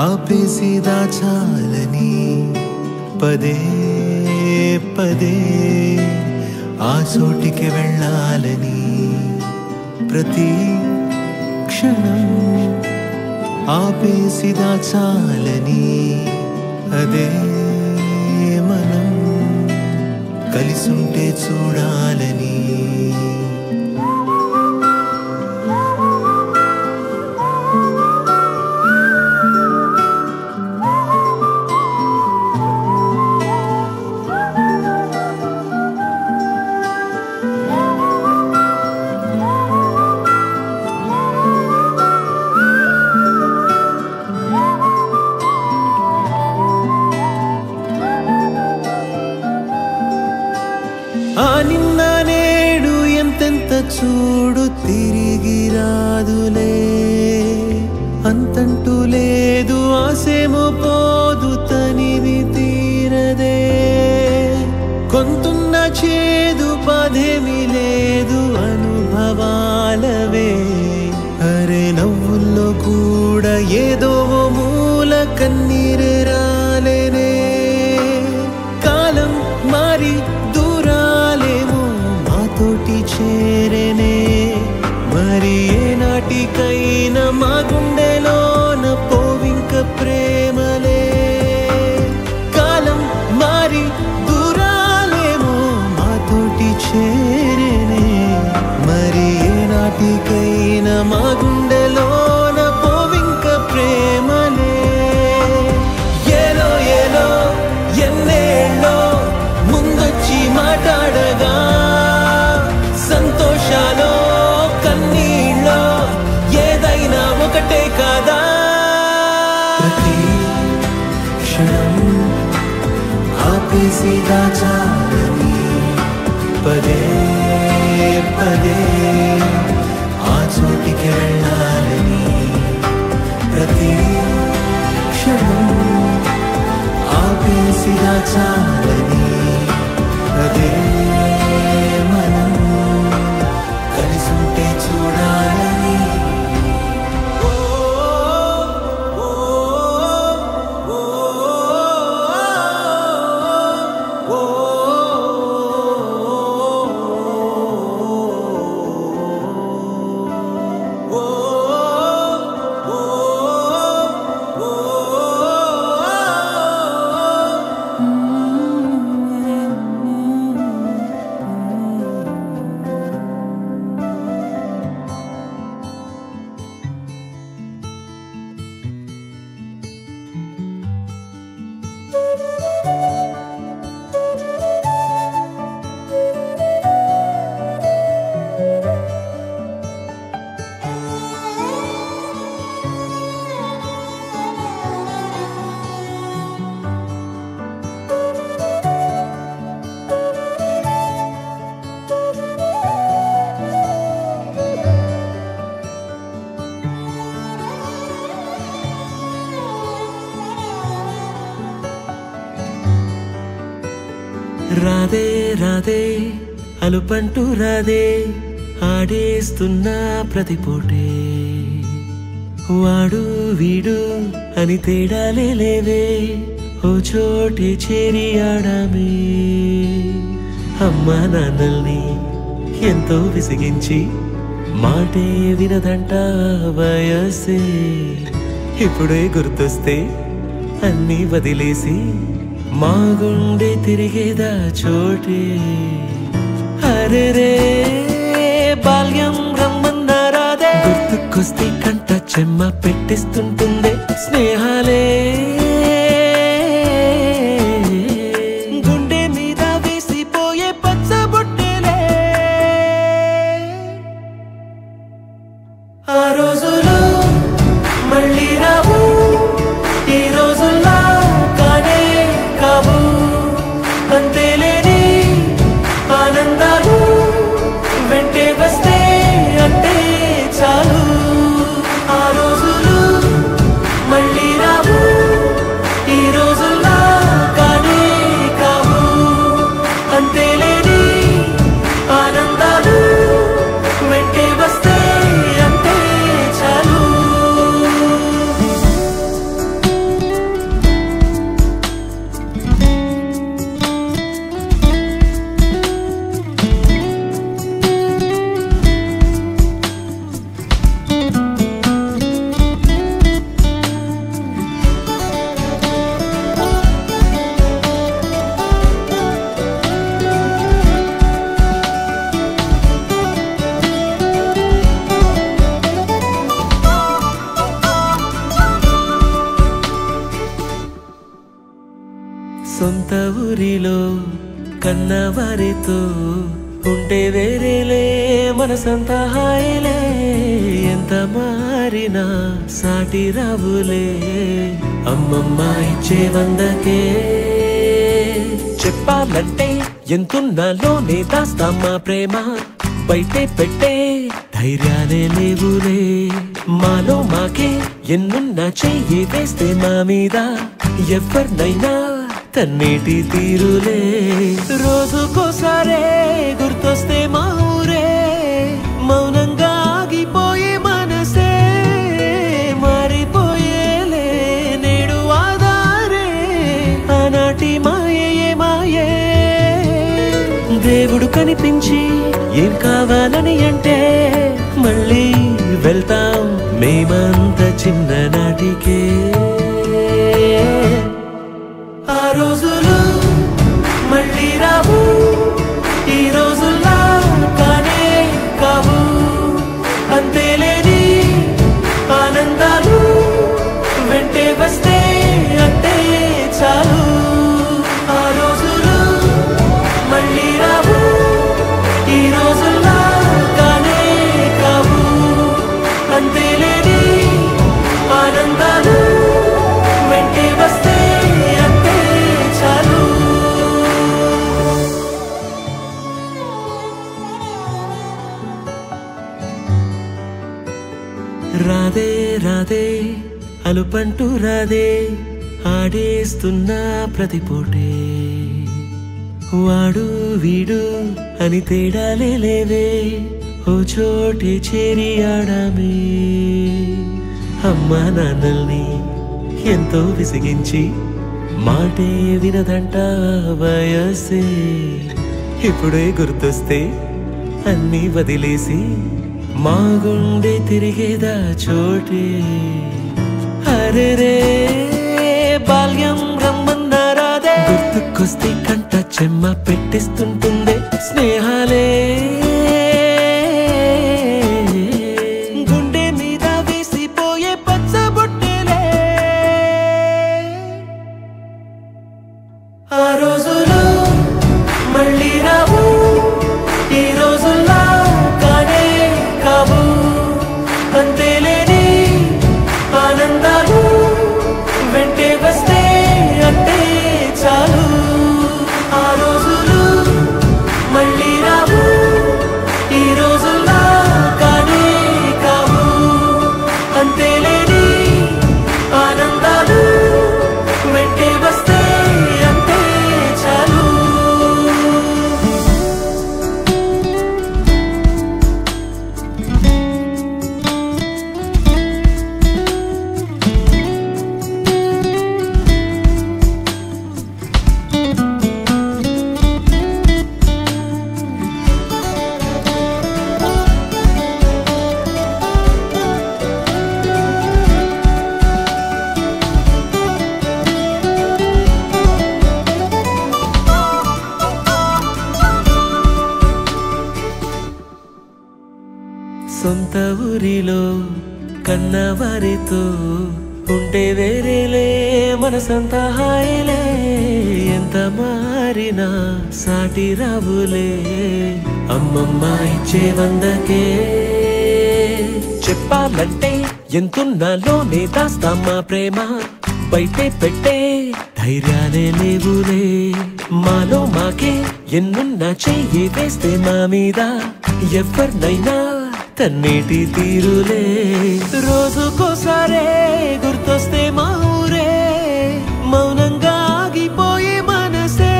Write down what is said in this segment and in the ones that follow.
ఆపేసి దాచాలని పదే పదే ఆ చోటికి వెళ్ళాలని ప్రతి క్షణం ఆపేసి దాచాలని అదే మనం కలిసుంటే చూడాలని ఆ నిన్న నేడు ఎంతెంత చూడు తిరిగి రాదులే అంతంటూ లేదు ఆసేమో పోదు తనివి తీరదే కొంతున్న చేదు బాధేమి లేదు అనుభవాలవే అరే నవ్వుల్లో కూడా ఏదో మూల కన్నీరే రాలేనే కాలం మారి తోటి చేరేనే మరి ఏనాటికైనా మా గుండెలోన పోవింక ప్రేమలే కాలం మారి దూరాలేమో మాతోటి చేరేనే మరి ఏనాటికైనా మా గుండెలోన పోవింక ప్రేమలే ఏలో ఏలో ఎన్నేళ్ళో ముందొచ్చి మాట్లాడగా సంతోషాలో కన్నీళ్ళో ఏదైనా ఒకటే కాదా ప్రతి క్షణం ఆపేసి దాచాలని పదే పదే ఆ చోటికి వెళ్ళాలని ప్రతి క్షణం ఆపేసి దాచాలని అదే మనం కలిసుంటే చూడాలని రాధే రాధే అలుపంటూ రాధే ఆడేస్తున్నా ప్రతిపోటే వాడు వీడు అని తేడాలే లేవే ఓ చోటే చేరి ఆడామే అమ్మా నాన్నల్ని ఎంతో విసిగించి మాటే వినదంట వయసే ఇప్పుడే గుర్తొస్తే అన్నీ వదిలేసి మా గుండె తిరిగేదా చోటే అరే రే బాల్యం రమ్మన్నారాదే గుర్తుకొస్తే కంట చెమ్మ పెట్టిస్తుంటుందే స్నేహాలే గుండె మీద వేసిపోయే పచ్చబొట్టెలే ఆ రోజులు మళ్ళీ రావు ఈ రోజుల్లో కానే కావు అంతేలేని ఆనందాలు వెంటే వస్తే అంటే చాలు ఆ రోజులు మళ్ళీ రావు సొంత ఊరిలో కన్నవారితో ఉంటే వేరేలే మనసంతా హాయిలే ఎంత మారినా సాటి రావులే అమ్మమ్మ ఇచ్చే వందకే చెప్పాలంటే ఎంతున్నలోనే దాస్తామా ప్రేమ బయటే పెట్టే ధైర్యాలే లేవులే మాలో మాకే ఎన్నున్నా చెయ్యి వేస్తే మా మీద ఎవరినైనా కన్నీటి తీరులే రోజుకోసారే గుర్తొస్తే మా ఊరే మౌనంగా ఆగిపోయే మనసే మారిపోయేలే నేడు ఆధారే ఆనాటి మాయే మాయే దేవుడు కనిపించి ఏం కావాలని అంటే మళ్ళీ వెళ్తాం మేమంత చిన్ననాటికే ఆ రోజులు మళ్ళీ రావు ఈ రోజుల్లా కానే కావు అంతేలేని ఆనందాలు వెంటే వస్తే అంతే చాలు ఆ రోజులు మళ్ళీ రావు ఈ రోజుల్లా కానే కావు అంతేలేని ఆనందాలు వెంటే వస్తే అంతే చాలు రాధే రాధే అలుపంటూ రాధే ఆడేస్తున్నా ప్రతిపోటే వాడు వీడు అని తేడాలే లేవే ఓ చోటే చేరి ఆడామే అమ్మా నాన్నల్ని ఎంతో విసిగించి మాటే వినదంట వయసే ఇప్పుడే గుర్తొస్తే అన్నీ వదిలేసి మా గుండె తిరిగేదా చోటే అరే రే బాల్యం రమ్మన్నారాదే గుర్తుకొస్తే కంట చెమ్మ పెట్టిస్తుంటుందే స్నేహాలే గుండె మీద వేసిపోయే పచ్చబొట్టేలే ఆ రోజులు మళ్ళీ రావు ఈ రోజుల్లా కానే కావు అంతేలేని ఆనందాలు వెంటే వస్తే అంతే చాలు ఆ రోజులు మళ్ళీ రావు ఈ రోజుల్లా కానే కావు అంతేలేని ఆనందాలు వెంటే వస్తే అంతే చాలు సొంత ఊరిలో కన్నవారితో ఉంటే వేరేలే మనసంతా హాయిలే ఎంత మారినా సాటి రావులే అమ్మమ్మ ఇచ్చే వందకే చెప్పాలంటే ఎంతున్నలోనే దాస్తామా ప్రేమ బయటే పెట్టే ధైర్యాలే లేవులే మాలో మాకే ఎన్నున్నా చెయ్యి వేస్తే మా మీద ఎవరినైనా కన్నీటి తీరులే రోజుకోసారే గుర్తొస్తే మా ఊరే మౌనంగా ఆగిపోయే మనసే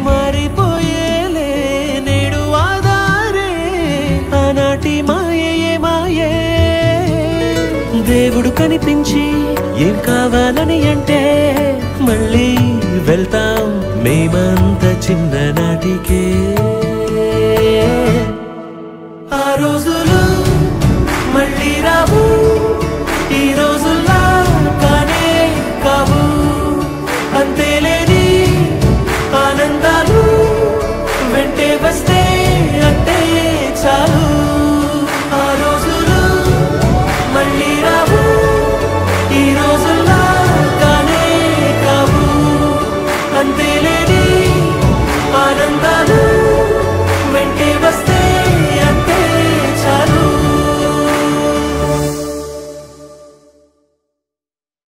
మారిపోయేలే నేడు ఆధారే ఆనాటి మాయే మాయే దేవుడు కనిపించి ఏం కావాలని అంటే మళ్ళీ వెళ్తాం మేమంత చిన్ననాటికే ఆ రోజులు మళ్ళీ రావు